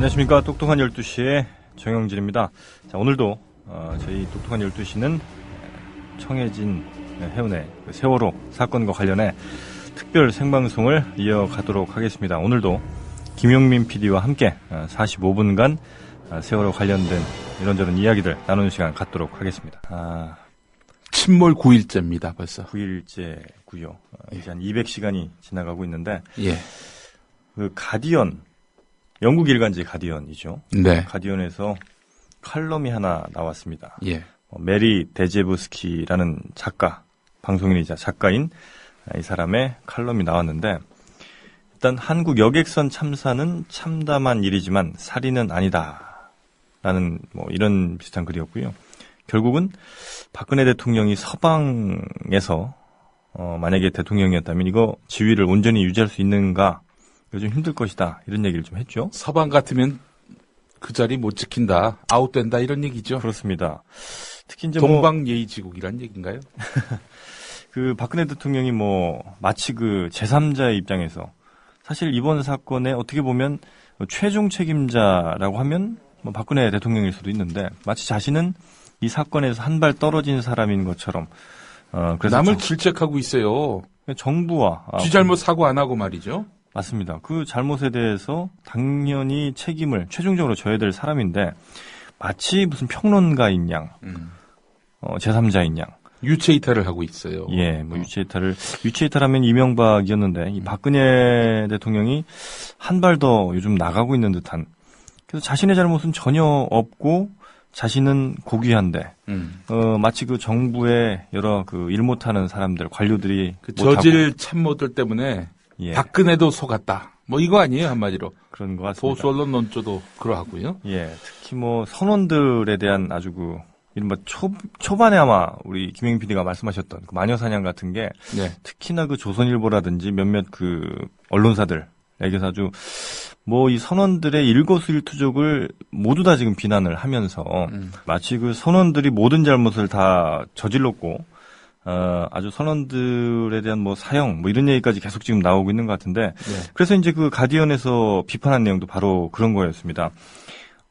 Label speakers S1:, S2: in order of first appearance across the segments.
S1: 네, 안녕하십니까. 똑똑한 12시의 정영진입니다. 자, 오늘도 저희 똑똑한 12시는 청해진 해운의 세월호 사건과 관련해 특별 생방송을 이어가도록 하겠습니다. 오늘도 김용민 PD와 함께 45분간 세월호 관련된 이런저런 이야기들 나누는 시간 갖도록 하겠습니다.
S2: 침몰 9일째입니다, 벌써.
S1: 9일째고요. 이제 한 200시간이 지나가고 있는데,
S2: 예.
S1: 그 가디언, 영국 일간지 가디언이죠.
S2: 네.
S1: 가디언에서 칼럼이 하나 나왔습니다.
S2: 예.
S1: 메리 데제브스키라는 작가, 방송인이자 작가인 이 사람의 칼럼이 나왔는데, 일단 한국 여객선 참사는 참담한 일이지만 살인은 아니다. 라는 이런 비슷한 글이었고요. 결국은 박근혜 대통령이 서방에서 만약에 대통령이었다면 이거 지위를 온전히 유지할 수 있는가? 이거 좀 힘들 것이다. 이런 얘기를 좀 했죠.
S2: 서방 같으면 그 자리 못 지킨다. 아웃된다. 이런 얘기죠.
S1: 그렇습니다. 특히 이제
S2: 동방예의지국이란 얘기인가요?
S1: 그 박근혜 대통령이 마치 그 제3자의 입장에서 사실 이번 사건에 어떻게 보면 최종 책임자라고 하면 박근혜 대통령일 수도 있는데 마치 자신은 이 사건에서 한 발 떨어진 사람인 것처럼 그래서
S2: 남을 질책하고 있어요.
S1: 정부와
S2: 지 잘못 사고 안 하고 말이죠.
S1: 맞습니다. 그 잘못에 대해서 당연히 책임을 최종적으로 져야 될 사람인데 마치 무슨 평론가인 양, 제3자인 양.
S2: 유체이탈을 하고 있어요.
S1: 예, 유체이탈하면 이명박이었는데 이 박근혜 대통령이 한 발 더 요즘 나가고 있는 듯한. 그래서 자신의 잘못은 전혀 없고 자신은 고귀한데, 마치 그 정부의 여러 그 일 못하는 사람들, 관료들이.
S2: 그 저질 참모들 때문에
S1: 예.
S2: 박근혜도 속았다. 이거 아니에요, 한마디로.
S1: 그런 것 같습니다.
S2: 보수 언론 논조도 그러하고요.
S1: 예, 특히 선원들에 대한 아주 이른바 초반에 아마 우리 김영민 PD가 말씀하셨던 그 마녀사냥 같은 게
S2: 네.
S1: 특히나 그 조선일보라든지 몇몇 그 언론사들에게서 아주 이 선원들의 일거수일투족을 모두 다 지금 비난을 하면서 마치 그 선원들이 모든 잘못을 다 저질렀고 아주 선원들에 대한 사형 이런 얘기까지 계속 지금 나오고 있는 것 같은데
S2: 네.
S1: 그래서 이제 그 가디언에서 비판한 내용도 바로 그런 거였습니다.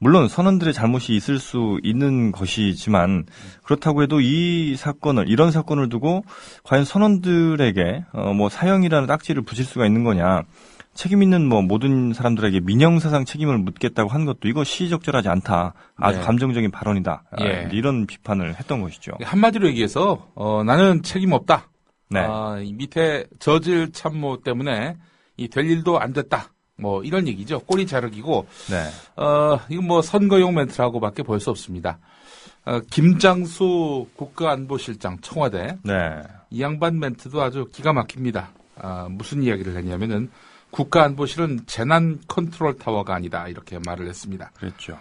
S1: 물론 선원들의 잘못이 있을 수 있는 것이지만 그렇다고 해도 이런 사건을 두고 과연 선원들에게 사형이라는 딱지를 붙일 수가 있는 거냐? 책임 있는 모든 사람들에게 민형사상 책임을 묻겠다고 한 것도 이거 시의적절하지 않다. 아주
S2: 네.
S1: 감정적인 발언이다.
S2: 예.
S1: 이런 비판을 했던 것이죠.
S2: 한마디로 얘기해서 나는 책임 없다.
S1: 네.
S2: 이 밑에 저질 참모 때문에 될 일도 안 됐다. 이런 얘기죠. 꼬리 자르기고.
S1: 네.
S2: 이건 선거용 멘트라고밖에 볼 수 없습니다. 김장수 국가안보실장 청와대.
S1: 네.
S2: 이 양반 멘트도 아주 기가 막힙니다. 무슨 이야기를 했냐면은 국가안보실은 재난 컨트롤 타워가 아니다. 이렇게 말을 했습니다.
S1: 그랬죠.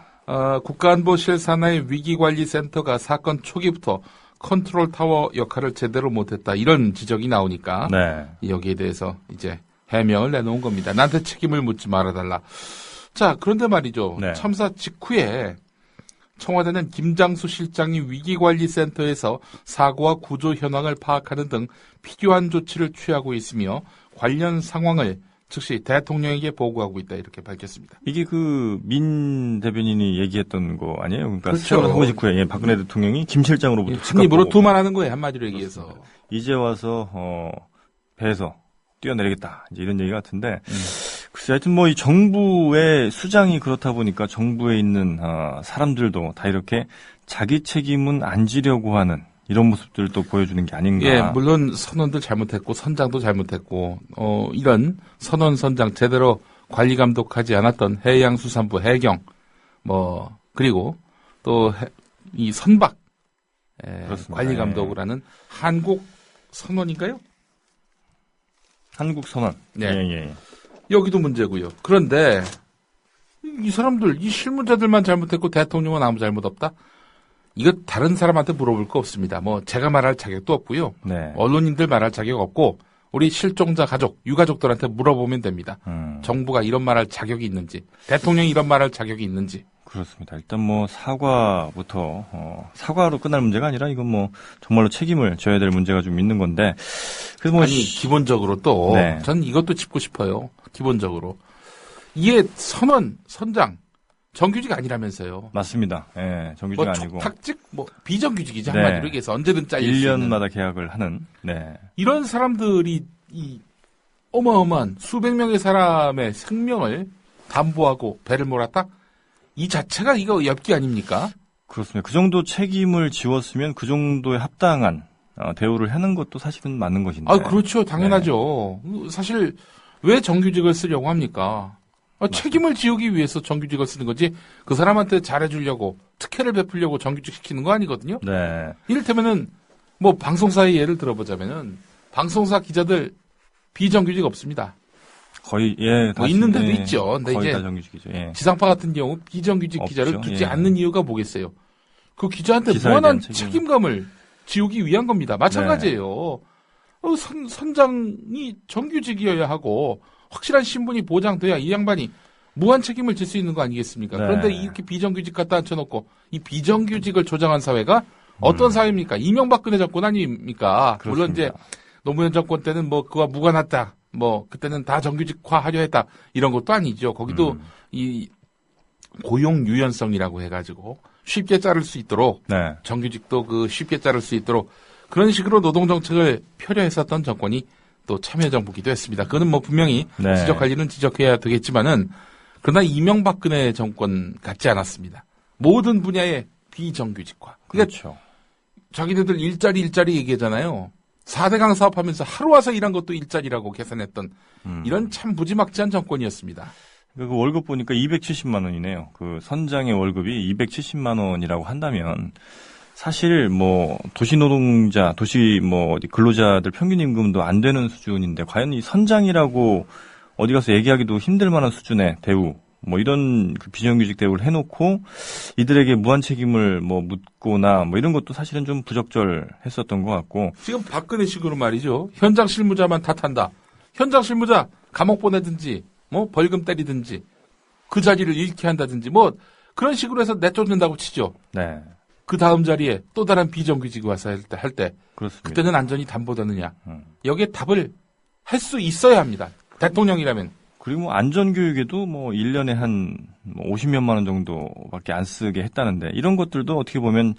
S2: 국가안보실 산하의 위기관리센터가 사건 초기부터 컨트롤 타워 역할을 제대로 못했다. 이런 지적이 나오니까
S1: 네.
S2: 여기에 대해서 이제 해명을 내놓은 겁니다. 나한테 책임을 묻지 말아달라. 자, 그런데 말이죠.
S1: 네.
S2: 참사 직후에 청와대는 김장수 실장이 위기관리센터에서 사고와 구조 현황을 파악하는 등 필요한 조치를 취하고 있으며 관련 상황을 즉시 대통령에게 보고하고 있다 이렇게 밝혔습니다.
S1: 이게 민 대변인이 얘기했던 거 아니에요? 그러니까
S2: 그렇죠.
S1: 세월호 사고 직후에 박근혜 대통령이 김 실장으로부터
S2: 한 입으로 두말하는 거예요. 한마디로 얘기해서.
S1: 그렇습니다. 이제 와서 배에서 뛰어내리겠다 이제 이런 얘기 같은데 글쎄 하여튼 이 정부의 수장이 그렇다 보니까 정부에 있는 사람들도 다 이렇게 자기 책임은 안 지려고 하는 이런 모습들도 보여주는 게 아닌가.
S2: 예, 물론 선원들 잘못했고 선장도 잘못했고 이런 선원 선장 제대로 관리 감독하지 않았던 해양수산부 해경 그리고 또 이 선박 관리 감독을 하는 한국 선원인가요?
S1: 한국 선원.
S2: 네.
S1: 예.
S2: 여기도 문제고요. 그런데 이 사람들 이 실무자들만 잘못했고 대통령은 아무 잘못 없다? 이거 다른 사람한테 물어볼 거 없습니다. 제가 말할 자격도 없고요.
S1: 네.
S2: 언론인들 말할 자격 없고 우리 실종자 가족, 유가족들한테 물어보면 됩니다. 정부가 이런 말할 자격이 있는지, 대통령이 이런 말할 자격이 있는지.
S1: 그렇습니다. 일단 사과부터 사과로 끝날 문제가 아니라 이건 정말로 책임을 져야 될 문제가 좀 있는 건데. 그래서
S2: 기본적으로 또 전 이것도 짚고 싶어요. 기본적으로 이게 선원, 선장 정규직 아니라면서요.
S1: 맞습니다. 예, 정규직
S2: 뭐
S1: 아니고.
S2: 탁직 비정규직이죠.
S1: 네.
S2: 한마디로 얘기해서 언제든 잘릴 수 있는.
S1: 1년마다 계약을 하는. 네.
S2: 이런 사람들이 이 어마어마한 수백 명의 사람의 생명을 담보하고 배를 몰았다? 이 자체가 이거 엽기 아닙니까?
S1: 그렇습니다. 그 정도 책임을 지웠으면 그 정도에 합당한 대우를 하는 것도 사실은 맞는 것인데.
S2: 아, 그렇죠. 당연하죠. 사실 왜 정규직을 쓰려고 합니까? 책임을 지우기 위해서 정규직을 쓰는 거지 그 사람한테 잘해주려고 특혜를 베풀려고 정규직 시키는 거 아니거든요.
S1: 네.
S2: 이를테면은 뭐 방송사의 예를 들어보자면은 방송사 기자들 비정규직 없습니다.
S1: 거의 예.
S2: 뭐 있는 데도 있죠. 근데
S1: 거의
S2: 이제
S1: 다 정규직이죠. 예.
S2: 지상파 같은 경우 비정규직
S1: 없죠.
S2: 기자를 두지
S1: 예.
S2: 않는 이유가 뭐겠어요? 그 기자한테
S1: 기사에
S2: 무한한
S1: 대한
S2: 책임감을 지우기 위한 겁니다. 마찬가지예요. 선장이 정규직이어야 하고 확실한 신분이 보장돼야 이 양반이 무한 책임을 질 수 있는 거 아니겠습니까?
S1: 네.
S2: 그런데 이렇게 비정규직 갖다 앉혀놓고 이 비정규직을 조장한 사회가 어떤 사회입니까? 이명박근혜 정권 아닙니까?
S1: 그렇습니다.
S2: 물론 이제 노무현 정권 때는 뭐 그와 무관하다. 뭐 그때는 다 정규직화하려 했다. 이런 것도 아니죠. 거기도 이 고용 유연성이라고 해가지고 쉽게 자를 수 있도록
S1: 네.
S2: 정규직도 그 쉽게 자를 수 있도록 그런 식으로 노동정책을 펴려 했었던 정권이 또 참여정부기도 했습니다. 그거는 뭐 분명히
S1: 네.
S2: 지적할 일은 지적해야 되겠지만은 그러나 이명박근혜 정권 같지 않았습니다. 모든 분야의 비정규직화. 그러니까
S1: 그렇죠.
S2: 자기네들 일자리 얘기하잖아요. 4대강 사업하면서 하루 와서 일한 것도 일자리라고 계산했던 이런 참 무지막지한 정권이었습니다.
S1: 그 월급 보니까 270만 원이네요. 그 선장의 월급이 270만 원이라고 한다면 사실 뭐 도시 노동자, 도시 뭐 근로자들 평균 임금도 안 되는 수준인데 과연 이 선장이라고 어디 가서 얘기하기도 힘들 만한 수준의 대우, 뭐 이런 그 비정규직 대우를 해놓고 이들에게 무한 책임을 뭐 묻거나 뭐 이런 것도 사실은 좀 부적절했었던 것 같고.
S2: 지금 박근혜식으로 말이죠. 현장 실무자만 탓한다. 현장 실무자 감옥 보내든지 뭐 벌금 때리든지 그 자리를 잃게 한다든지 뭐 그런 식으로 해서 내쫓는다고 치죠.
S1: 네.
S2: 그 다음 자리에 또 다른 비정규직이 와서 할 때
S1: 그렇습니다.
S2: 그때는 안전이 담보되느냐. 여기에 답을 할 수 있어야 합니다. 대통령이라면.
S1: 그리고 뭐 안전교육에도 뭐 1년에 한 50몇만 원 정도밖에 안 쓰게 했다는데 이런 것들도 어떻게 보면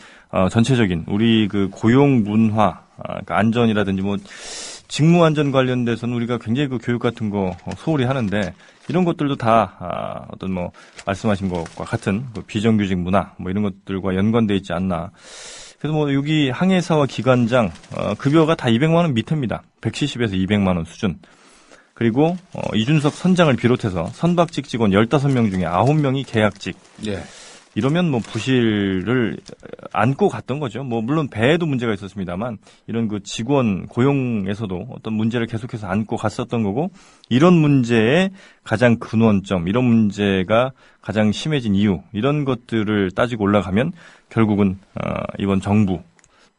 S1: 전체적인 우리 그 고용 문화, 그러니까 안전이라든지 뭐 직무 안전 관련돼서는 우리가 굉장히 그 교육 같은 거 소홀히 하는데 이런 것들도 다 어떤 뭐 말씀하신 것과 같은 그 비정규직 문화 뭐 이런 것들과 연관돼 있지 않나. 그래서 뭐 여기 항해사와 기관장 급여가 다 200만 원 밑입니다. 170에서 200만 원 수준. 그리고 이준석 선장을 비롯해서 선박직 직원 15명 중에 9명이 계약직.
S2: 예.
S1: 이러면 뭐 부실을 안고 갔던 거죠. 뭐 물론 배에도 문제가 있었습니다만 이런 그 직원 고용에서도 어떤 문제를 계속해서 안고 갔었던 거고 이런 문제의 가장 근원점, 이런 문제가 가장 심해진 이유 이런 것들을 따지고 올라가면 결국은 이번 정부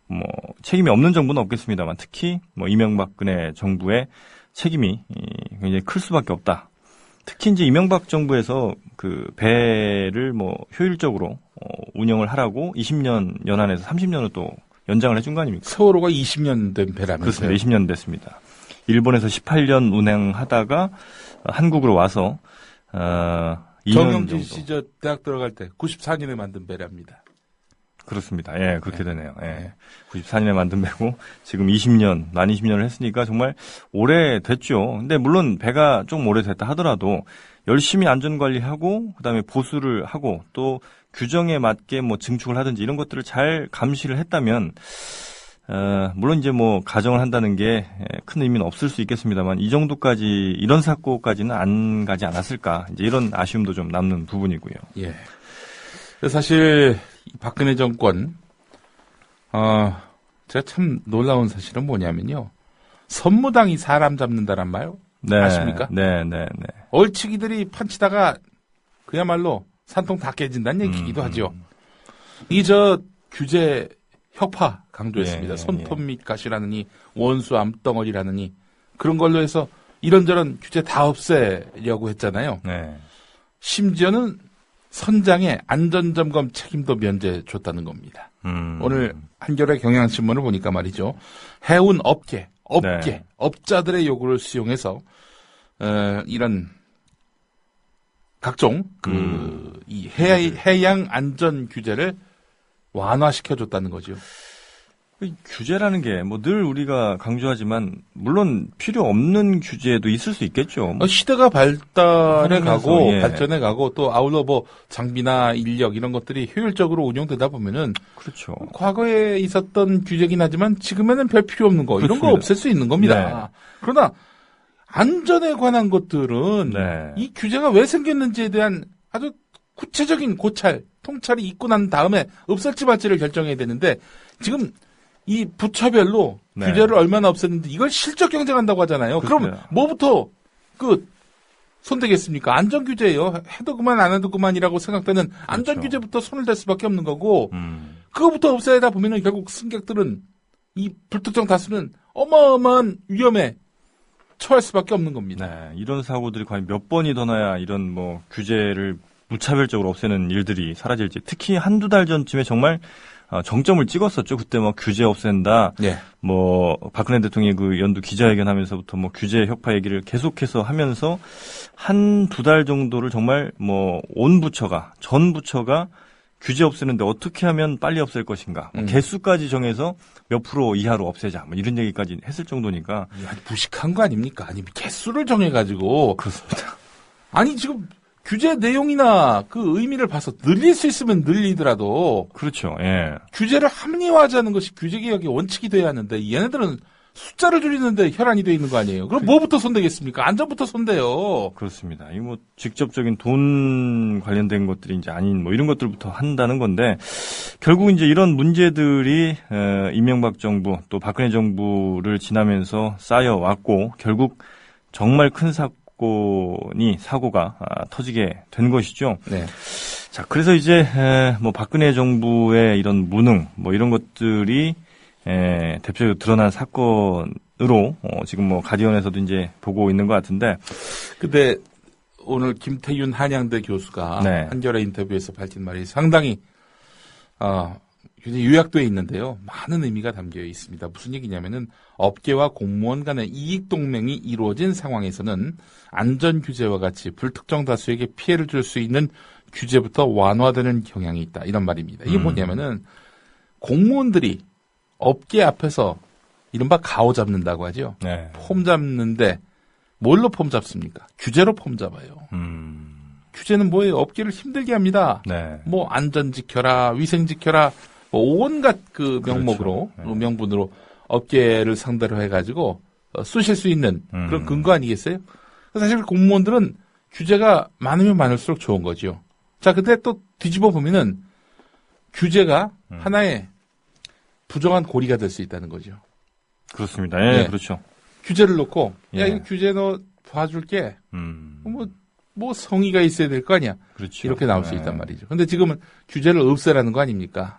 S1: 뭐 책임이 없는 정부는 없겠습니다만 특히 뭐 이명박근혜 정부의 책임이 굉장히 클 수밖에 없다. 특히 이제 이명박 정부에서 그 배를 뭐 효율적으로 운영을 하라고 20년 연한해서 30년을 또 연장을 해준 거 아닙니까?
S2: 세월호가 20년 된 배라면서요.
S1: 그렇습니다. 20년 됐습니다. 일본에서 18년 운행하다가 한국으로 와서 2년
S2: 정영진
S1: 정도.
S2: 씨 저 대학 들어갈 때 94년에 만든 배랍니다.
S1: 그렇습니다. 예, 그렇게 되네요. 예. 94년에 만든 배고 지금 20년, 만 20년을 했으니까 정말 오래됐죠. 근데 물론 배가 좀 오래됐다 하더라도 열심히 안전관리하고 그다음에 보수를 하고 또 규정에 맞게 뭐 증축을 하든지 이런 것들을 잘 감시를 했다면 물론 이제 뭐 가정을 한다는 게 큰 의미는 없을 수 있겠습니다만 이 정도까지 이런 사고까지는 안 가지 않았을까 이제 이런 아쉬움도 좀 남는 부분이고요.
S2: 예. 사실 박근혜 정권 제가 참 놀라운 사실은 뭐냐면요. 선무당이 사람 잡는다란 말
S1: 네,
S2: 아십니까?
S1: 네.
S2: 얼치기들이 판치다가 그야말로 산통 다 깨진다는 얘기기도 하죠. 이 저 규제 혁파 강조했습니다.
S1: 예,
S2: 손톱 밑 가시라느니 원수 암덩어리라느니 그런 걸로 해서 이런저런 규제 다 없애려고 했잖아요.
S1: 네.
S2: 심지어는 선장의 안전점검 책임도 면제 줬다는 겁니다. 오늘 한겨레 경향신문을 보니까 말이죠. 해운 업계,
S1: 네.
S2: 업자들의 요구를 수용해서 이런 각종 이 해양 안전 규제를 완화시켜줬다는 거죠.
S1: 규제라는 게 뭐 늘 우리가 강조하지만 물론 필요 없는 규제도 있을 수 있겠죠.
S2: 시대가 발달해 가고
S1: 예.
S2: 발전해 가고 또 아울러 뭐 장비나 인력 이런 것들이 효율적으로 운영되다 보면은
S1: 그렇죠.
S2: 과거에 있었던 규제긴 하지만 지금에는 별 필요 없는 거 이런 거
S1: 그렇습니다.
S2: 없앨 수 있는 겁니다.
S1: 네.
S2: 그러나 안전에 관한 것들은
S1: 네.
S2: 이 규제가 왜 생겼는지에 대한 아주 구체적인 통찰이 있고 난 다음에 없앨지 말지를 결정해야 되는데 지금 이 부처별로
S1: 네.
S2: 규제를 얼마나 없앴는데 이걸 실적 경쟁한다고 하잖아요. 그러면 뭐부터 손대겠습니까? 안전 규제예요. 해도 그만 안 해도 그만이라고 생각되는
S1: 그렇죠.
S2: 안전 규제부터 손을 댈 수밖에 없는 거고 그거부터 없애다 보면은 결국 승객들은 이 불특정 다수는 어마어마한 위험에 처할 수밖에 없는 겁니다.
S1: 네, 이런 사고들이 과연 몇 번이 더 나야 이런 뭐 규제를 무차별적으로 없애는 일들이 사라질지. 특히 한두 달 전쯤에 정말 정점을 찍었었죠. 그때 뭐 규제 없앤다.
S2: 네.
S1: 뭐 박근혜 대통령이 그 연두 기자회견하면서부터 뭐 규제 혁파 얘기를 계속해서 하면서 한두 달 정도를 정말 뭐 전 부처가 규제 없애는데 어떻게 하면 빨리 없앨 것인가. 개수까지 정해서 몇 프로 이하로 없애자. 뭐 이런 얘기까지 했을 정도니까.
S2: 무식한 거 아닙니까? 아니 개수를 정해가지고.
S1: 그렇습니다.
S2: 아니 지금 규제 내용이나 그 의미를 봐서 늘릴 수 있으면 늘리더라도.
S1: 그렇죠. 예.
S2: 규제를 합리화하자는 것이 규제개혁의 원칙이 돼야 하는데 얘네들은 숫자를 줄이는데 혈안이 돼 있는 거 아니에요. 그럼 뭐부터 손대겠습니까? 안전부터 손대요.
S1: 그렇습니다. 이 뭐 직접적인 돈 관련된 것들이 이제 아닌 뭐 이런 것들부터 한다는 건데 결국 이제 이런 문제들이 이명박 정부 또 박근혜 정부를 지나면서 쌓여왔고 결국 정말 큰 사고가 터지게 된 것이죠.
S2: 네.
S1: 자, 그래서 이제 뭐 박근혜 정부의 이런 무능 뭐 이런 것들이 대표적으로 드러난 사건으로 지금 뭐 가디언에서도 이제 보고 있는 것 같은데.
S2: 근데 오늘 김태윤 한양대 교수가
S1: 네.
S2: 한겨레 인터뷰에서 밝힌 말이 상당히 굉장히 요약되어 있는데요. 많은 의미가 담겨 있습니다. 무슨 얘기냐면은 업계와 공무원 간의 이익 동맹이 이루어진 상황에서는 안전 규제와 같이 불특정 다수에게 피해를 줄 수 있는 규제부터 완화되는 경향이 있다. 이런 말입니다. 이게 뭐냐면은 공무원들이 업계 앞에서 이른바 가오 잡는다고 하죠.
S1: 네.
S2: 폼 잡는데 뭘로 폼 잡습니까? 규제로 폼 잡아요. 규제는 뭐예요? 업계를 힘들게 합니다.
S1: 네.
S2: 뭐 안전 지켜라, 위생 지켜라, 뭐 온갖 그 명목으로
S1: 그렇죠.
S2: 명분으로 업계를 상대로 해가지고 쑤실 수 있는 그런 근거 아니겠어요? 사실 공무원들은 규제가 많으면 많을수록 좋은 거죠. 자, 근데 또 뒤집어 보면은 규제가 하나의 부정한 고리가 될 수 있다는 거죠.
S1: 그렇습니다. 예,
S2: 네.
S1: 그렇죠.
S2: 규제를 놓고 야,
S1: 예.
S2: 이거 규제 너 봐줄게. 뭐 성의가 있어야 될 거 아니야.
S1: 그렇죠.
S2: 이렇게 나올 수 있단 말이죠. 근데 지금은 규제를 없애라는 거 아닙니까?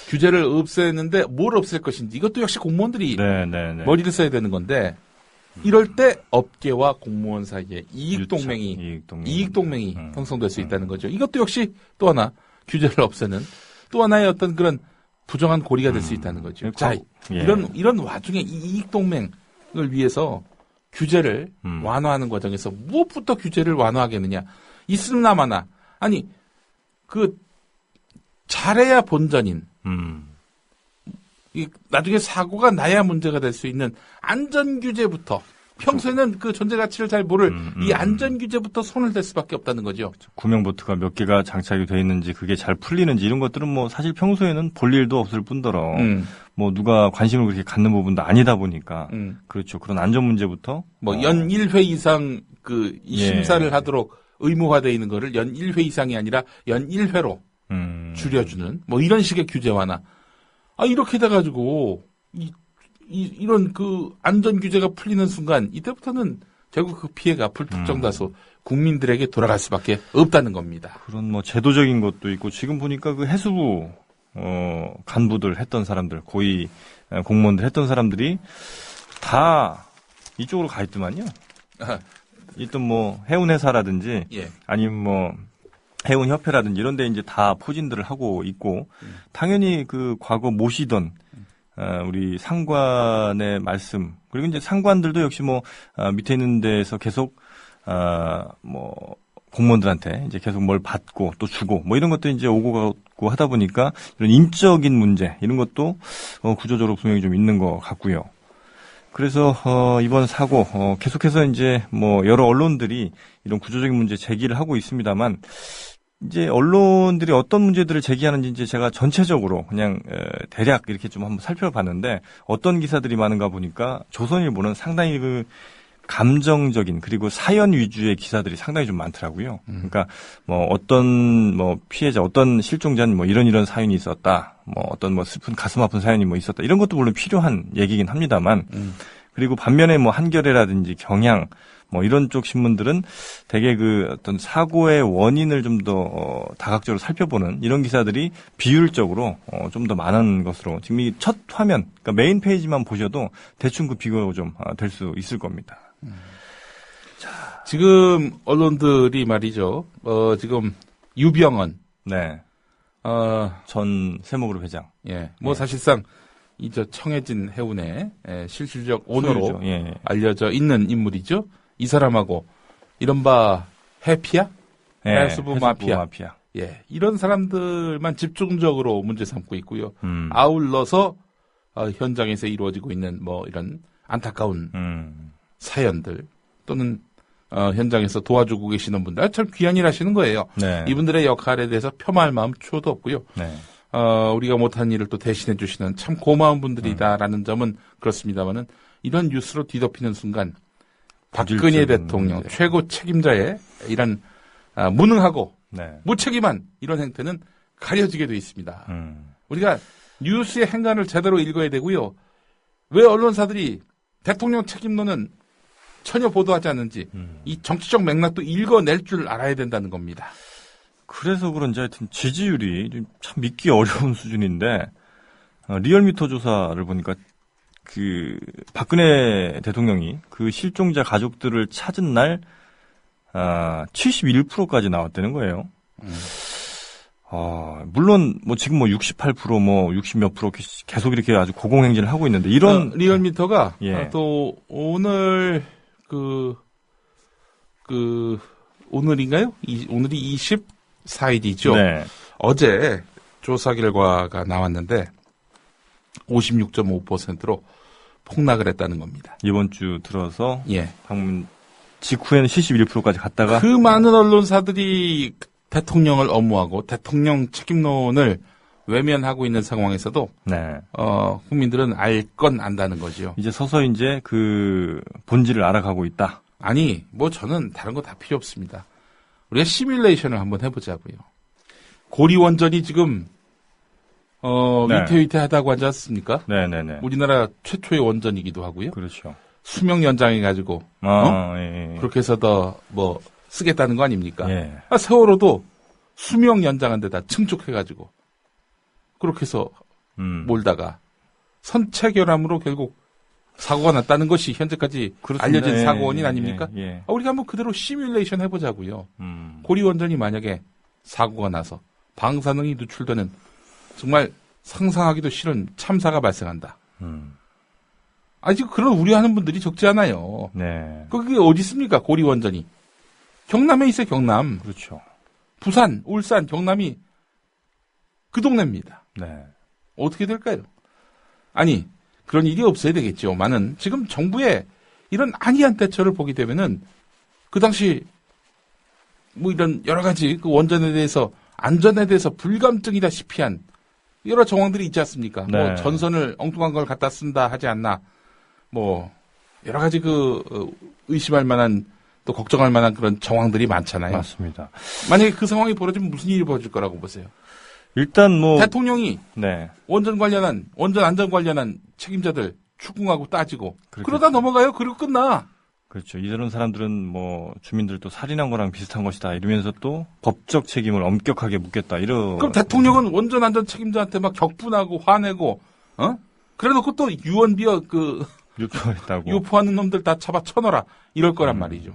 S2: 규제를 없애는데 뭘 없앨 것인지 이것도 역시 공무원들이
S1: 네.
S2: 머리를 써야 되는 건데 이럴 때 업계와 공무원 사이에 이익 동맹이 형성될 수 있다는 거죠. 이것도 역시 또 하나 규제를 없애는 또 하나의 어떤 그런 부정한 고리가 될 수 있다는 거죠. 자, 이런 와중에 이 이익 동맹을 위해서 규제를 완화하는 과정에서 무엇부터 규제를 완화하겠느냐? 있음나마나 아니 잘해야 본전인 나중에 사고가 나야 문제가 될 수 있는 안전 규제부터 평소에는 그 존재 가치를 잘 모를 이 안전 규제부터 손을 댈 수밖에 없다는 거죠.
S1: 구명보트가 몇 개가 장착이 돼 있는지 그게 잘 풀리는지 이런 것들은 뭐 사실 평소에는 볼 일도 없을 뿐더러 뭐 누가 관심을 그렇게 갖는 부분도 아니다 보니까 그렇죠. 그런 안전 문제부터
S2: 뭐 연 1회 이상 이 심사를 하도록 의무화되어 있는 거를 연 1회 이상이 아니라 연 1회로 줄여주는 뭐 이런 식의 규제 완화. 이렇게 돼가지고 이런 안전 규제가 풀리는 순간 이때부터는 결국 그 피해가 불특정 다수 국민들에게 돌아갈 수밖에 없다는 겁니다.
S1: 그런 뭐 제도적인 것도 있고 지금 보니까 그 해수부 간부들 했던 사람들 고위 공무원들 했던 사람들이 다 이쪽으로 가 있더만요. 일단 뭐 해운회사라든지 아니면 뭐 해운협회라든지 이런 데 이제 다 포진들을 하고 있고 당연히 그 과거 모시던 우리 상관의 말씀 그리고 이제 상관들도 역시 뭐 밑에 있는 데에서 계속 뭐 공무원들한테 이제 계속 뭘 받고 또 주고 뭐 이런 것도 이제 오고 가고 하다 보니까 이런 인적인 문제 이런 것도 구조적으로 분명히 좀 있는 것 같고요. 그래서 이번 사고 계속해서 이제 뭐 여러 언론들이 이런 구조적인 문제 제기를 하고 있습니다만 이제 언론들이 어떤 문제들을 제기하는지 이제 제가 전체적으로 그냥 대략 이렇게 좀 한번 살펴봤는데 어떤 기사들이 많은가 보니까 조선일보는 상당히 그 감정적인 그리고 사연 위주의 기사들이 상당히 좀 많더라고요. 그러니까 뭐 어떤 뭐 피해자, 어떤 실종자는 뭐 이런 사연이 있었다. 뭐 어떤 뭐 슬픈 가슴 아픈 사연이 뭐 있었다. 이런 것도 물론 필요한 얘기긴 합니다만 그리고 반면에 뭐 한겨레라든지 경향 뭐 이런 쪽 신문들은 되게 그 어떤 사고의 원인을 좀 더 다각적으로 살펴보는 이런 기사들이 비율적으로 좀 더 많은 것으로 지금 이 첫 화면, 그러니까 메인 페이지만 보셔도 대충 그 비교가 좀 될 수 있을 겁니다.
S2: 지금 언론들이 말이죠. 지금 유병언,
S1: 네, 전 세무그룹 회장,
S2: 예, 뭐 사실상 이 저 청해진 해운의 실질적 오너로
S1: 예.
S2: 알려져 있는 인물이죠. 이 사람하고 이른바 해피야, 해수부 마피아, 예, 이런 사람들만 집중적으로 문제 삼고 있고요. 아울러서 현장에서 이루어지고 있는 뭐 이런 안타까운 사연들 또는 현장에서 도와주고 계시는 분들 참 귀한 일 하시는 거예요.
S1: 네.
S2: 이분들의 역할에 대해서 폄하할 마음 초도 없고요.
S1: 네.
S2: 우리가 못한 일을 또 대신해 주시는 참 고마운 분들이다라는 점은 그렇습니다만은 이런 뉴스로 뒤덮이는 순간 박근혜 대통령 최고 책임자의 이런 무능하고
S1: 네.
S2: 무책임한 이런 행태는 가려지게 돼 있습니다. 우리가 뉴스의 행간을 제대로 읽어야 되고요. 왜 언론사들이 대통령 책임론은 전혀 보도하지 않는지 이 정치적 맥락도 읽어낼 줄 알아야 된다는 겁니다.
S1: 그래서 그런지 하여튼 지지율이 참 믿기 어려운 수준인데 리얼미터 조사를 보니까 그 박근혜 대통령이 그 실종자 가족들을 찾은 날 71%까지 나왔다는 거예요. 물론 뭐 지금 뭐 68% 뭐 60 몇 프로 계속 이렇게 아주 고공행진을 하고 있는데 이런
S2: 리얼미터가
S1: 예.
S2: 또 오늘 오늘인가요? 오늘이 24일이죠.
S1: 네.
S2: 어제 조사 결과가 나왔는데 56.5%로 폭락을 했다는 겁니다.
S1: 이번 주 들어서
S2: 예.
S1: 방문 직후에는 71%까지 갔다가
S2: 그 많은 언론사들이 대통령을 엄호하고 대통령 책임론을 외면하고 있는 상황에서도
S1: 네.
S2: 국민들은 알 건 안다는 거죠.
S1: 이제 서서히 이제 그 본질을 알아가고 있다.
S2: 아니, 뭐 저는 다른 거 다 필요 없습니다. 우리가 시뮬레이션을 한번 해보자고요. 고리 원전이 지금
S1: 네.
S2: 위태위태하다고 하지 않습니까?
S1: 네네네.
S2: 우리나라 최초의 원전이기도 하고요.
S1: 그렇죠.
S2: 수명 연장해가지고
S1: 예.
S2: 그렇게 해서 더 뭐 쓰겠다는 거 아닙니까?
S1: 예.
S2: 세월호도 수명 연장한 데다 증축해가지고 그렇게 해서 몰다가 선체결함으로 결국 사고가 났다는 것이 현재까지
S1: 그렇습니다.
S2: 알려진 사고 원인 아닙니까?
S1: 예.
S2: 우리가 한번 그대로 시뮬레이션 해보자고요. 고리 원전이 만약에 사고가 나서 방사능이 누출되는 정말 상상하기도 싫은 참사가 발생한다. 아직 그런 우려하는 분들이 적지 않아요.
S1: 네.
S2: 그게 어디 있습니까? 고리 원전이. 경남에 있어요, 경남.
S1: 그렇죠.
S2: 부산, 울산, 경남이 그 동네입니다.
S1: 네.
S2: 어떻게 될까요? 아니, 그런 일이 없어야 되겠죠. 많은 지금 정부의 이런 안이한 대처를 보게 되면은 그 당시 뭐 이런 여러 가지 그 원전에 대해서 안전에 대해서 불감증이다시피 한 여러 정황들이 있지 않습니까?
S1: 네.
S2: 뭐 전선을 엉뚱한 걸 갖다 쓴다 하지 않나. 뭐 여러 가지 의심할 만한 또 걱정할 만한 그런 정황들이 많잖아요.
S1: 맞습니다.
S2: 만약에 그 상황이 벌어지면 무슨 일이 벌어질 거라고 보세요?
S1: 일단 뭐
S2: 대통령이
S1: 네.
S2: 원전 안전 관련한 책임자들 추궁하고 따지고
S1: 그렇겠죠.
S2: 그러다 넘어가요. 그리고 끝나.
S1: 그렇죠. 이런 사람들은 뭐 주민들도 살인한 거랑 비슷한 것이다 이러면서 또 법적 책임을 엄격하게 묻겠다
S2: 그럼 대통령은 원전 안전 책임자한테 막 격분하고 화내고 그래놓고 또 유언비어
S1: 유포했다고.
S2: 유포하는 놈들 다 잡아 쳐넣어라 이럴 거란 말이죠.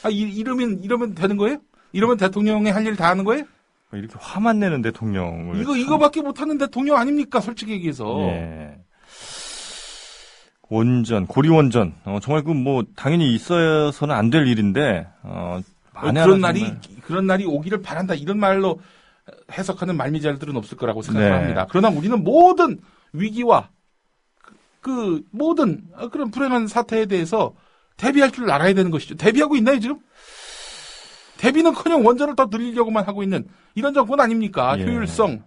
S2: 이러면 되는 거예요? 이러면 대통령이 할 일 다 하는 거예요?
S1: 이렇게 화만 내는 대통령을
S2: 이거밖에 못하는 대통령 아닙니까? 솔직히 얘기해서.
S1: 예. 원전, 고리 원전. 정말 그 뭐 당연히 있어서는 안 될 일인데
S2: 그런 날이 오기를 바란다 이런 말로 해석하는 말미잘들은 없을 거라고 생각합니다.
S1: 네.
S2: 그러나 우리는 모든 위기와 그 모든 그런 불행한 사태에 대해서 대비할 줄 알아야 되는 것이죠. 대비하고 있나요 지금? 대비는커녕 원전을 더 늘리려고만 하고 있는 이런 정권 아닙니까?
S1: 예.
S2: 효율성,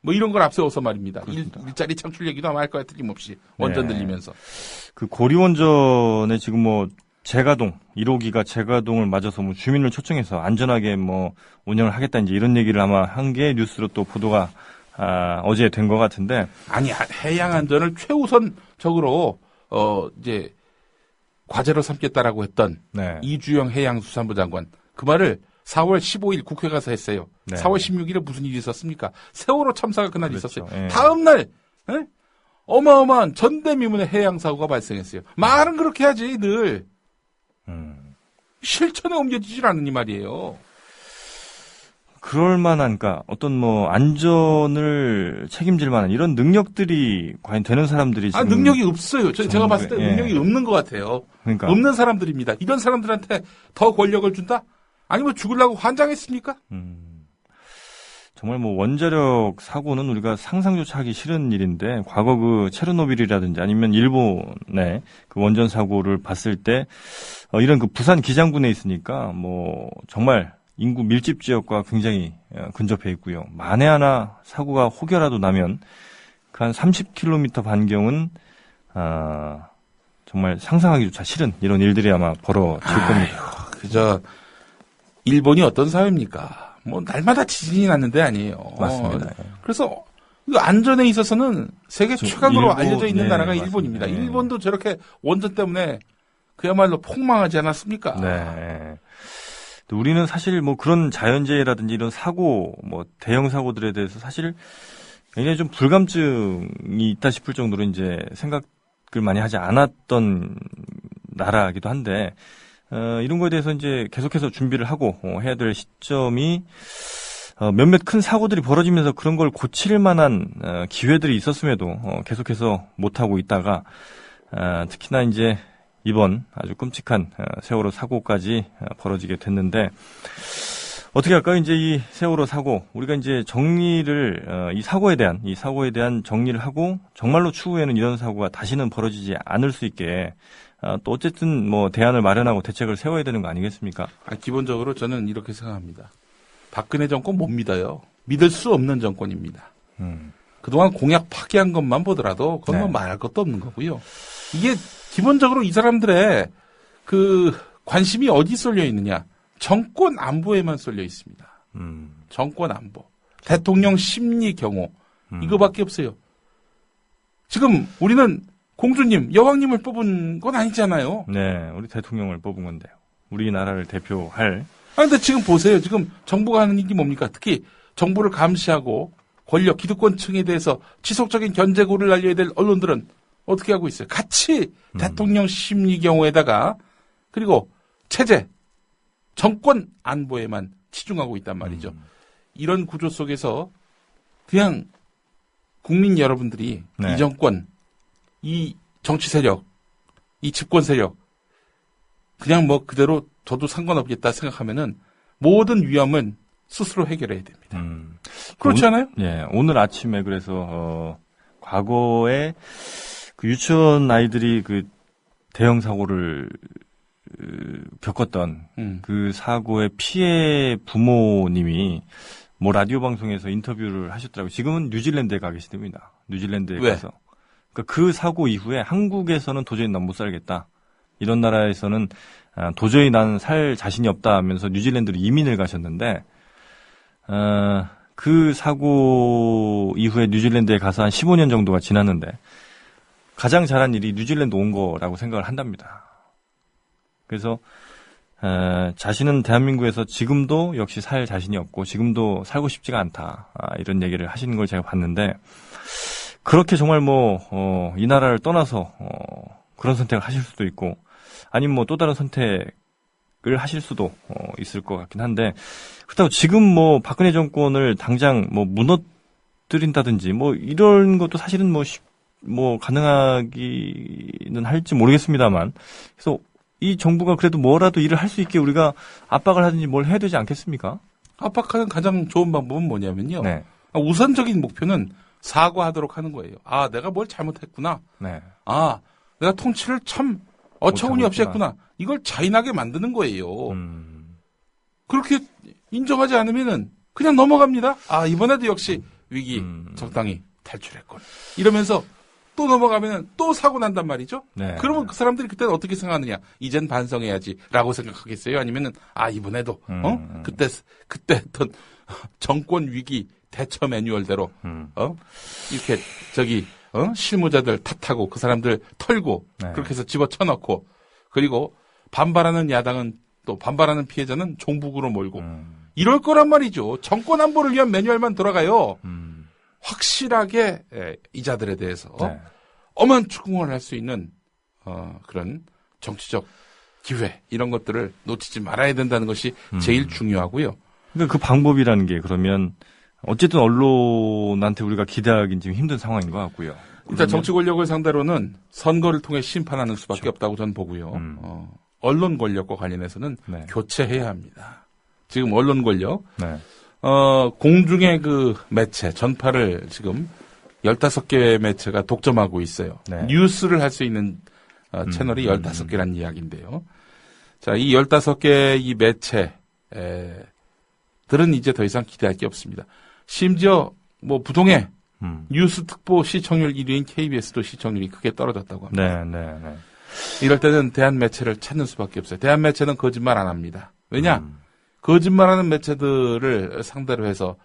S2: 뭐 이런 걸 앞세워서 말입니다. 일자리 창출 얘기도 아마 할 거야 틀림없이 원전 늘리면서.
S1: 그 고리원전에 지금 뭐 재가동 1호기가 재가동을 맞아서 뭐 주민을 초청해서 안전하게 뭐 운영을 하겠다 이제 이런 얘기를 아마 한 게 뉴스로 또 보도가 어제 된 것 같은데.
S2: 아니 해양 안전을 최우선적으로 이제 과제로 삼겠다라고 했던
S1: 네.
S2: 이주영 해양수산부 장관 그 말을 4월 15일 국회 가서 했어요.
S1: 네.
S2: 4월 16일에 무슨 일이 있었습니까? 세월호 참사가 그날
S1: 그렇죠.
S2: 있었어요.
S1: 예.
S2: 다음 날 어마어마한 전대미문의 해양 사고가 발생했어요. 말은 그렇게 하지 늘 실천에 옮겨지질 않으니 말이에요.
S1: 그럴 만한, 그러니까 어떤 뭐 안전을 책임질 만한 이런 능력들이 과연 되는 사람들이 지금
S2: 능력이 없어요. 제가 봤을 때
S1: 예.
S2: 능력이 없는 것 같아요.
S1: 그러니까
S2: 없는 사람들입니다. 이런 사람들한테 더 권력을 준다? 아니면 죽으려고 환장했습니까?
S1: 정말 뭐 원자력 사고는 우리가 상상조차 하기 싫은 일인데 과거 그 체르노빌이라든지 아니면 일본의 그 원전 사고를 봤을 때 이런 그 부산 기장군에 있으니까 뭐 정말 인구 밀집 지역과 굉장히 근접해 있고요. 만에 하나 사고가 혹여라도 나면 그 한 30km 반경은 정말 상상하기조차 싫은 이런 일들이 아마 벌어질 겁니다.
S2: 그저 일본이 어떤 사회입니까? 뭐 날마다 지진이 났는데 아니에요.
S1: 맞습니다.
S2: 그래서 그 안전에 있어서는 세계 최강으로 알려져 있는 나라가
S1: 맞습니다.
S2: 일본입니다.
S1: 네.
S2: 일본도 저렇게 원전 때문에 그야말로 폭망하지 않았습니까?
S1: 네. 우리는 사실 뭐 그런 자연재해라든지 이런 사고, 뭐 대형 사고들에 대해서 사실 굉장히 좀 불감증이 있다 싶을 정도로 이제 생각을 많이 하지 않았던 나라이기도 한데, 이런 거에 대해서 이제 계속해서 준비를 하고 해야 될 시점이 몇몇 큰 사고들이 벌어지면서 그런 걸 고칠 만한 기회들이 있었음에도 계속해서 못하고 있다가 특히나 이제 이번 아주 끔찍한 세월호 사고까지 벌어지게 됐는데 어떻게 할까요? 이제 이 세월호 사고 우리가 이제 정리를 이 사고에 대한 정리를 하고 정말로 추후에는 이런 사고가 다시는 벌어지지 않을 수 있게 또 어쨌든 뭐 대안을 마련하고 대책을 세워야 되는 거 아니겠습니까?
S2: 기본적으로 저는 이렇게 생각합니다. 박근혜 정권 못 믿어요. 믿을 수 없는 정권입니다. 그동안 공약 파기한 것만 보더라도 그건 뭐 말할 것도 없는 거고요. 이게 기본적으로 이 사람들의 그 관심이 어디 쏠려 있느냐? 정권 안보에만 쏠려 있습니다. 정권 안보. 대통령 심리 경호. 이거밖에 없어요. 지금 우리는 공주님, 여왕님을 뽑은 건 아니잖아요.
S1: 네, 우리 대통령을 뽑은 건데요. 우리나라를 대표할.
S2: 근데 지금 보세요. 지금 정부가 하는 일이 뭡니까? 특히 정부를 감시하고 권력, 기득권층에 대해서 지속적인 견제구를 날려야 될 언론들은 어떻게 하고 있어요? 같이 대통령 심리 경호에다가 그리고 체제, 정권 안보에만 치중하고 있단 말이죠. 이런 구조 속에서 그냥 국민 여러분들이
S1: 네.
S2: 이 정권, 이 정치 세력, 이 집권 세력 그냥 뭐 그대로 저도 상관없겠다 생각하면은 모든 위험은 스스로 해결해야 됩니다. 그렇지 않아요?
S1: 예, 오늘 아침에 그래서 과거에 그 유치원 아이들이 그 대형 사고를 겪었던 그 사고의 피해 부모님이 뭐 라디오 방송에서 인터뷰를 하셨더라고요. 지금은 뉴질랜드에 가 계시답니다. 뉴질랜드에
S2: 왜?
S1: 가서. 그러니까 그 사고 이후에 한국에서는 도저히 난 못 살겠다. 이런 나라에서는 도저히 난 살 자신이 없다 하면서 뉴질랜드로 이민을 가셨는데 그 사고 이후에 뉴질랜드에 가서 한 15년 정도가 지났는데 가장 잘한 일이 뉴질랜드 온 거라고 생각을 한답니다. 그래서 자신은 대한민국에서 지금도 역시 살 자신이 없고 지금도 살고 싶지가 않다. 이런 얘기를 하시는 걸 제가 봤는데 그렇게 정말 뭐 이 나라를 떠나서 그런 선택을 하실 수도 있고 아니면 뭐 또 다른 선택을 하실 수도 있을 것 같긴 한데 그렇다고 지금 뭐 박근혜 정권을 당장 뭐 무너뜨린다든지 뭐 이런 것도 사실은 뭐 가능하기는 할지 모르겠습니다만 그래서 이 정부가 그래도 뭐라도 일을 할 수 있게 우리가 압박을 하든지 뭘 해야 되지 않겠습니까?
S2: 압박하는 가장 좋은 방법은 뭐냐면요.
S1: 네.
S2: 우선적인 목표는 사과하도록 하는 거예요. 아, 내가 뭘 잘못했구나.
S1: 네.
S2: 아, 내가 통치를 참 어처구니 없이 했구나. 이걸 자인하게 만드는 거예요. 그렇게 인정하지 않으면은 그냥 넘어갑니다. 아, 이번에도 역시 위기 적당히 탈출했군. 이러면서 또 넘어가면은 또 사고 난단 말이죠.
S1: 네.
S2: 그러면 그 사람들이 그때는 어떻게 생각하느냐? 이젠 반성해야지라고 생각하겠어요? 아니면은 아, 이번에도 그때 했던 정권 위기 대처 매뉴얼대로 이렇게 실무자들 탓하고 그 사람들 털고
S1: 네.
S2: 그렇게 해서 집어쳐넣고 그리고 반발하는 야당은 또 반발하는 피해자는 종북으로 몰고 이럴 거란 말이죠. 정권 안보를 위한 매뉴얼만 돌아가요. 확실하게 이자들에 대해서
S1: 네.
S2: 엄한 추궁을 할 수 있는 그런 정치적 기회 이런 것들을 놓치지 말아야 된다는 것이 제일 중요하고요.
S1: 그러니까 그 방법이라는 게 그러면 어쨌든 언론한테 우리가 기대하기는 지금 힘든 상황인 것 같고요.
S2: 일단 정치 권력을 상대로는 선거를 통해 심판하는 수밖에
S1: 그렇죠.
S2: 없다고 저는 보고요. 언론 권력과 관련해서는
S1: 네.
S2: 교체해야 합니다. 지금 언론 권력,
S1: 네.
S2: 공중의 그 매체, 전파를 지금 15개의 매체가 독점하고 있어요.
S1: 네.
S2: 뉴스를 할 수 있는 채널이 15개라는 이야기인데요. 자, 이 15개의 이 매체들은 이제 더 이상 기대할 게 없습니다. 심지어 뭐 부동의 뉴스 특보 시청률 1위인 KBS도 시청률이 크게 떨어졌다고 합니다.
S1: 네.
S2: 이럴 때는 대한 매체를 찾는 수밖에 없어요. 대한 매체는 거짓말 안 합니다. 왜냐? 거짓말하는 매체들을 상대로 해서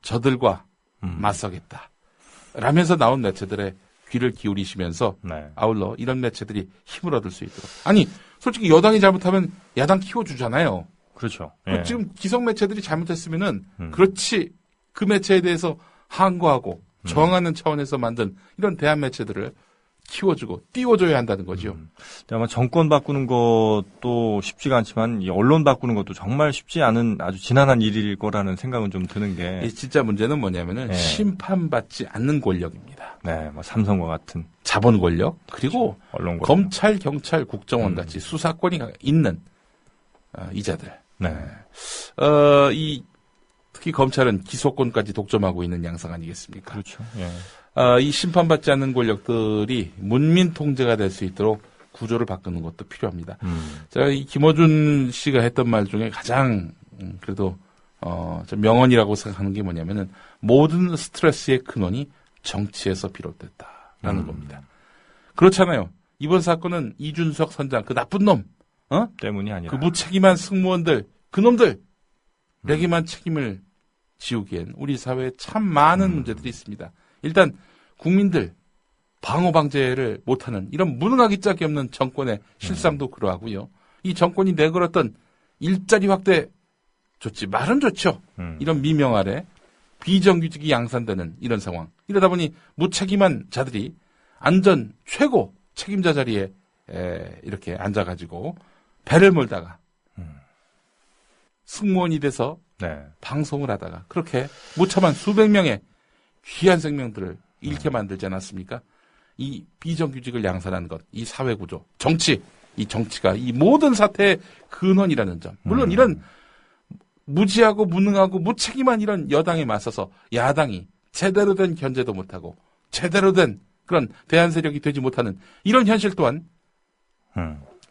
S2: 저들과 맞서겠다. 라면서 나온 매체들의 귀를 기울이시면서
S1: 네.
S2: 아울러 이런 매체들이 힘을 얻을 수 있도록. 아니, 솔직히 여당이 잘못하면 야당 키워주잖아요.
S1: 그렇죠.
S2: 예. 지금 기성 매체들이 잘못했으면은 그렇지 그 매체에 대해서 항거하고 저항하는 차원에서 만든 이런 대한 매체들을 키워주고 띄워줘야 한다는 거죠.
S1: 아마 정권 바꾸는 것도 쉽지가 않지만 이 언론 바꾸는 것도 정말 쉽지 않은 아주 지난한 일일 거라는 생각은 좀 드는 게.
S2: 이 진짜 문제는 뭐냐면은
S1: 네.
S2: 심판받지 않는 권력입니다.
S1: 네, 뭐 삼성과 같은
S2: 자본 권력 그리고
S1: 그렇죠. 언론 권력.
S2: 검찰, 경찰, 국정원 같이 수사권이 있는 이자들.
S1: 네.
S2: 특히 검찰은 기소권까지 독점하고 있는 양상 아니겠습니까?
S1: 그렇죠. 예.
S2: 이 심판받지 않는 권력들이 문민 통제가 될 수 있도록 구조를 바꾸는 것도 필요합니다. 제가 이 김어준 씨가 했던 말 중에 가장 그래도 좀 명언이라고 생각하는 게 뭐냐면은 모든 스트레스의 근원이 정치에서 비롯됐다라는 겁니다. 그렇잖아요. 이번 사건은 이준석 선장 그 나쁜 놈,
S1: 때문이 아니라.
S2: 그 무책임한 승무원들, 그놈들에게만 책임을 지우기엔 우리 사회에 참 많은 문제들이 있습니다. 일단 국민들 방어 방제를 못하는 이런 무능하기 짝이 없는 정권의 실상도 그러하고요. 이 정권이 내걸었던 일자리 확대 좋지 말은 좋죠. 이런 미명 아래 비정규직이 양산되는 이런 상황. 이러다 보니 무책임한 자들이 안전 최고 책임자 자리에 이렇게 앉아가지고 배를 몰다가 승무원이 돼서
S1: 네.
S2: 방송을 하다가 그렇게 무참한 수백 명의 귀한 생명들을 잃게 만들지 않았습니까? 이 비정규직을 양산하는 것, 이 사회구조, 정치, 이 정치가 이 모든 사태의 근원이라는 점. 물론 이런 무지하고 무능하고 무책임한 이런 여당에 맞서서 야당이 제대로 된 견제도 못하고 제대로 된 그런 대안 세력이 되지 못하는 이런 현실 또한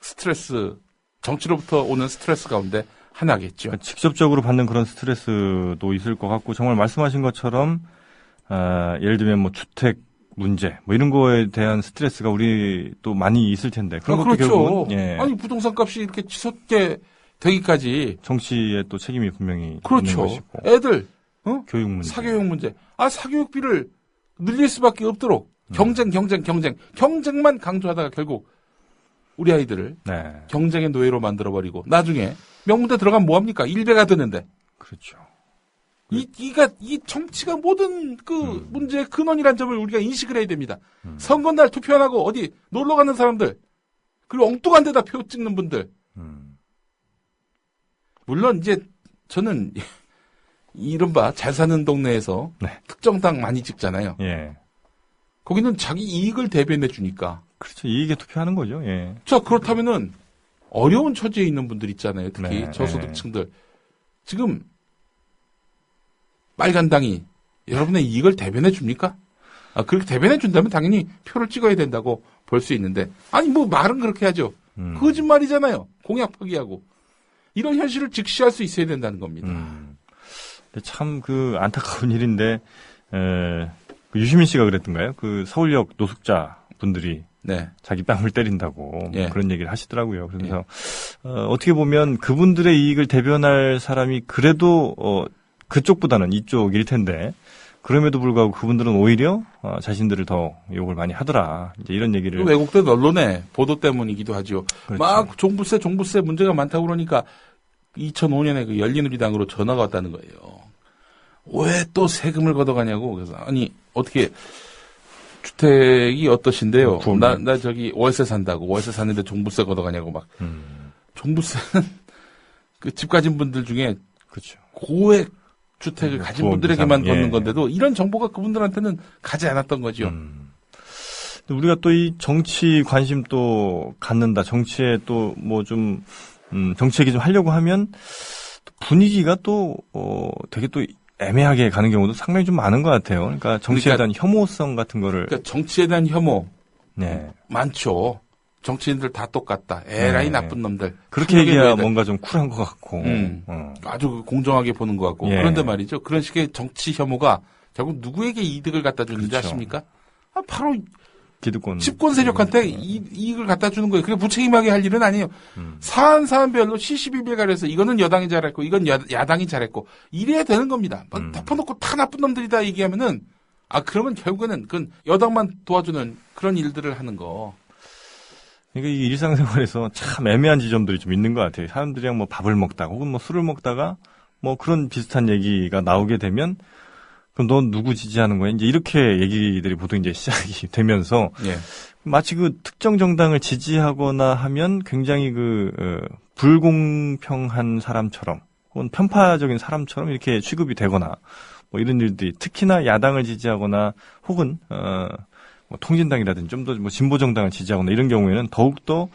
S2: 스트레스, 정치로부터 오는 스트레스 가운데 하나겠죠.
S1: 그러니까 직접적으로 받는 그런 스트레스도 있을 것 같고 정말 말씀하신 것처럼 예를 들면 뭐 주택 문제 뭐 이런 거에 대한 스트레스가 우리 또 많이 있을 텐데 그런 것도
S2: 그렇죠.
S1: 결국은 예,
S2: 아니 부동산 값이 이렇게 치솟게 되기까지
S1: 정치의 또 책임이 분명히 있는
S2: 그렇죠.
S1: 것이고
S2: 애들
S1: 교육 문제
S2: 사교육 문제. 사교육비를 늘릴 수밖에 없도록 경쟁만 강조하다가 결국 우리 아이들을
S1: 네.
S2: 경쟁의 노예로 만들어버리고 나중에 명문대 들어가면 뭐합니까? 일배가 되는데.
S1: 그렇죠.
S2: 이 정치가 모든 그 문제의 근원이라는 점을 우리가 인식을 해야 됩니다. 선거날 투표 안 하고 어디 놀러 가는 사람들, 그리고 엉뚱한 데다 표 찍는 분들. 물론 이제 저는 이른바 잘 사는 동네에서
S1: 네.
S2: 특정 당 많이 찍잖아요.
S1: 예.
S2: 거기는 자기 이익을 대변해 주니까
S1: 그렇죠. 이익에 투표하는 거죠. 예.
S2: 자, 그렇다면은 어려운 처지에 있는 분들 있잖아요. 특히
S1: 네,
S2: 저소득층들. 지금 빨간당이 여러분의 이익을 대변해 줍니까? 그렇게 대변해 준다면 당연히 표를 찍어야 된다고 볼 수 있는데, 아니 뭐 말은 그렇게 하죠. 거짓말이잖아요. 공약 포기하고. 이런 현실을 직시할 수 있어야 된다는 겁니다.
S1: 참 그 안타까운 일인데 그 유시민 씨가 그랬던가요? 그 서울역 노숙자 분들이
S2: 네.
S1: 자기 뺨을 때린다고
S2: 예.
S1: 그런 얘기를 하시더라고요. 그래서 어떻게 보면 그분들의 이익을 대변할 사람이 그래도 그쪽보다는 이쪽일 텐데 그럼에도 불구하고 그분들은 오히려 자신들을 더 욕을 많이 하더라. 이제 이런 얘기를
S2: 외국된 언론의 보도 때문이기도 하죠.
S1: 그렇죠.
S2: 막 종부세 문제가 많다고 그러니까 2005년에 그 열린우리당으로 전화가 왔다는 거예요. 왜 또 세금을 걷어가냐고. 그래서 아니 어떻게 주택이 어떠신데요? 나 저기 월세 산다고. 월세 사는데 종부세 걷어가냐고 막. 종부세는 그 집 가진 분들 중에
S1: 그렇죠.
S2: 고액 주택을 가진 분들에게만
S1: 이상,
S2: 걷는 건데도 이런 정보가 그분들한테는 가지 않았던 거죠.
S1: 우리가 또 이 정치 관심 또 갖는다. 정치에 또 뭐 좀 정치 얘기 좀 하려고 하면 분위기가 또 되게 또 애매하게 가는 경우도 상당히 좀 많은 것 같아요. 그러니까 정치에 대한 혐오성 같은 거를.
S2: 그러니까 정치에 대한 혐오.
S1: 네.
S2: 많죠. 정치인들 다 똑같다. 에라이
S1: 네.
S2: 나쁜 놈들.
S1: 그렇게 얘기해야 뭔가 좀 쿨한 것 같고.
S2: 아주 공정하게 보는 것 같고.
S1: 예.
S2: 그런데 말이죠. 그런 식의 정치 혐오가 결국 누구에게 이득을 갖다 주는지
S1: 그렇죠.
S2: 아십니까? 바로
S1: 기득권.
S2: 집권 세력한테 이익을 갖다 주는 거예요. 그게 무책임하게 할 일은 아니에요. 사안별로 시시비비를 가려서 이거는 여당이 잘했고 이건 야당이 잘했고 이래야 되는 겁니다. 막 덮어놓고 다 나쁜 놈들이다 얘기하면은 그러면 결국에는 그건 여당만 도와주는 그런 일들을 하는 거.
S1: 그러니까 이 일상생활에서 참 애매한 지점들이 좀 있는 것 같아요. 사람들이랑 뭐 밥을 먹다가 혹은 뭐 술을 먹다가 뭐 그런 비슷한 얘기가 나오게 되면 그럼 넌 누구 지지하는 거야? 이제 이렇게 얘기들이 보통 이제 시작이 되면서
S2: 예.
S1: 마치 그 특정 정당을 지지하거나 하면 굉장히 불공평한 사람처럼 혹은 편파적인 사람처럼 이렇게 취급이 되거나 뭐 이런 일들이 특히나 야당을 지지하거나 혹은 뭐 통진당이라든지 좀 더 뭐 진보 정당을 지지하거나 이런 경우에는 더욱더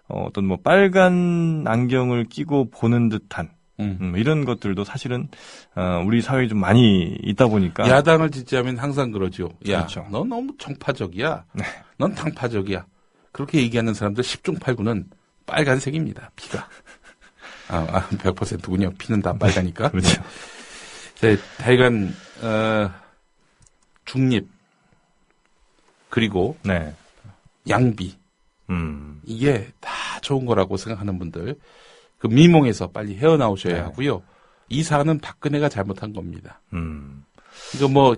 S1: 어떤 뭐 빨간 안경을 끼고 보는 듯한 이런 것들도 사실은 우리 사회에 좀 많이 있다 보니까
S2: 야당을 지지하면 항상 그러죠. 야,
S1: 그렇죠.
S2: 너 너무 정파적이야.
S1: 네.
S2: 넌 당파적이야. 그렇게 얘기하는 사람들 10중 8구는 빨간색입니다. 피가. 100%군요. 피는 다 빨가니까.
S1: 그렇죠.
S2: 네. 다이간 중립 그리고
S1: 네.
S2: 양비 이게 다 좋은 거라고 생각하는 분들 그 미몽에서 빨리 헤어나오셔야
S1: 네.
S2: 하고요. 이 사안은 박근혜가 잘못한 겁니다. 이거 뭐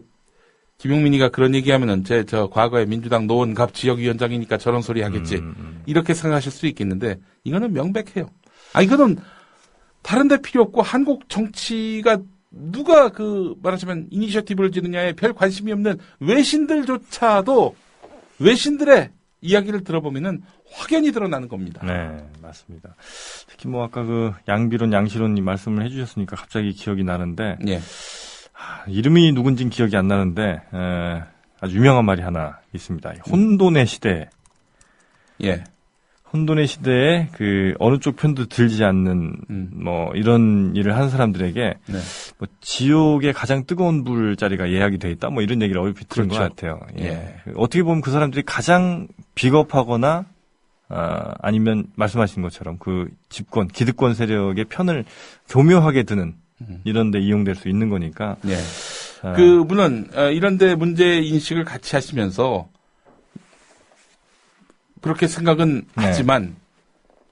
S2: 김용민이가 그런 얘기하면은 저 과거에 민주당 노원갑 지역위원장이니까 저런 소리 하겠지 이렇게 생각하실 수 있겠는데 이거는 명백해요. 이거는 다른 데 필요 없고 한국 정치가 누가 말하자면 이니셔티브를 지느냐에 별 관심이 없는 외신들조차도 외신들의 이야기를 들어보면은 확연히 드러나는 겁니다.
S1: 네, 맞습니다. 특히 뭐 아까 양비론, 양시론 말씀을 해주셨으니까 갑자기 기억이 나는데
S2: 예.
S1: 이름이 누군진 기억이 안 나는데 아주 유명한 말이 하나 있습니다. 혼돈의 시대.
S2: 예.
S1: 혼돈의 시대에 어느 쪽 편도 들지 않는 뭐 이런 일을 하는 사람들에게
S2: 네.
S1: 뭐 지옥의 가장 뜨거운 불자리가 예약이 돼 있다. 뭐 이런 얘기를 얼핏 들은
S2: 그렇죠.
S1: 것 같아요. 예.
S2: 예.
S1: 어떻게 보면 그 사람들이 가장 비겁하거나 아니면 말씀하신 것처럼 집권 기득권 세력의 편을 교묘하게 드는 이런 데 이용될 수 있는 거니까.
S2: 예. 물론 이런 데 문제 인식을 같이 하시면서 그렇게 생각은
S1: 네.
S2: 하지만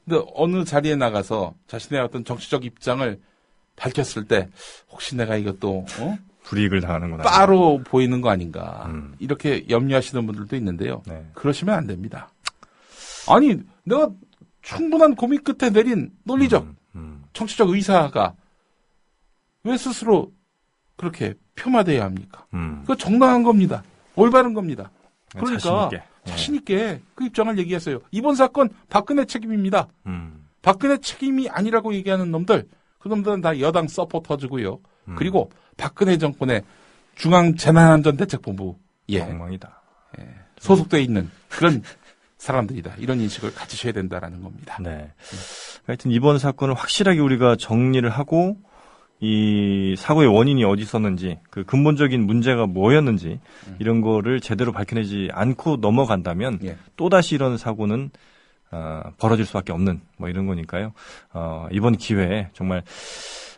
S2: 근데 어느 자리에 나가서 자신의 어떤 정치적 입장을 밝혔을 때 혹시 내가 이것도
S1: 불이익을 당하는구나.
S2: 따로 보이는 거 아닌가 이렇게 염려하시는 분들도 있는데요.
S1: 네.
S2: 그러시면 안 됩니다. 아니 내가 충분한 고민 끝에 내린 논리적 정치적 의사가 왜 스스로 그렇게 폄하돼야 합니까? 그거 정당한 겁니다. 올바른 겁니다. 그러니까 자신 있게 그 입장을 얘기했어요. 이번 사건 박근혜 책임입니다. 박근혜 책임이 아니라고 얘기하는 놈들, 그 놈들은 다 여당 서포터즈고요. 그리고 박근혜 정권의 중앙재난안전대책본부
S1: 엉망이다.
S2: 소속돼 있는 그런 사람들이다. 이런 인식을 가지셔야 된다라는 겁니다.
S1: 네. 하여튼 이번 사건을 확실하게 우리가 정리를 하고 이 사고의 원인이 어디 있었는지 그 근본적인 문제가 뭐였는지 이런 거를 제대로 밝혀내지 않고 넘어간다면
S2: 예.
S1: 또다시 이런 사고는 벌어질 수밖에 없는 뭐 이런 거니까요. 이번 기회에 정말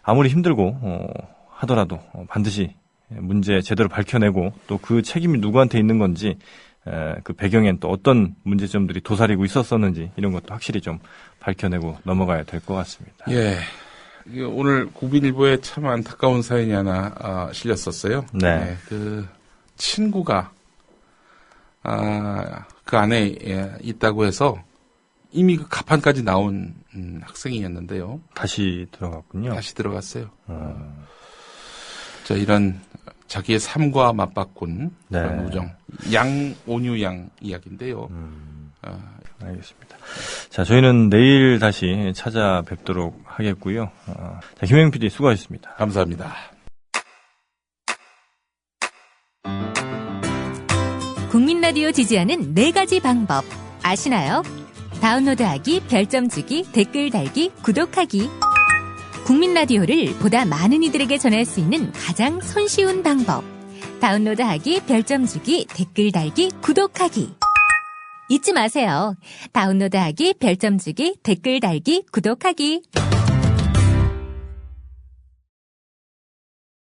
S1: 아무리 힘들고 하더라도 반드시 문제 제대로 밝혀내고 또 그 책임이 누구한테 있는 건지 그 배경엔 또 어떤 문제점들이 도사리고 있었었는지 이런 것도 확실히 좀 밝혀내고 넘어가야 될 것 같습니다.
S2: 예. 오늘 국민일보에 참 안타까운 사연이 하나 실렸었어요.
S1: 네.
S2: 그 친구가 그 안에 있다고 해서 이미 그 가판까지 나온 학생이었는데요.
S1: 다시 들어갔군요.
S2: 다시 들어갔어요. 자, 이런 자기의 삶과 맞바꾼 그런
S1: 네.
S2: 우정. 양온유 양 이야기인데요.
S1: 알겠습니다. 자, 저희는 내일 다시 찾아뵙도록 하겠고요. 자, 김혜영 PD 수고하셨습니다.
S2: 감사합니다.
S3: 국민 라디오 지지하는 4가지 방법 아시나요? 다운로드하기, 별점 주기, 댓글 달기, 구독하기. 국민 라디오를 보다 많은 이들에게 전할 수 있는 가장 손쉬운 방법. 다운로드하기, 별점 주기, 댓글 달기, 구독하기. 잊지 마세요. 다운로드하기, 별점 주기, 댓글 달기, 구독하기.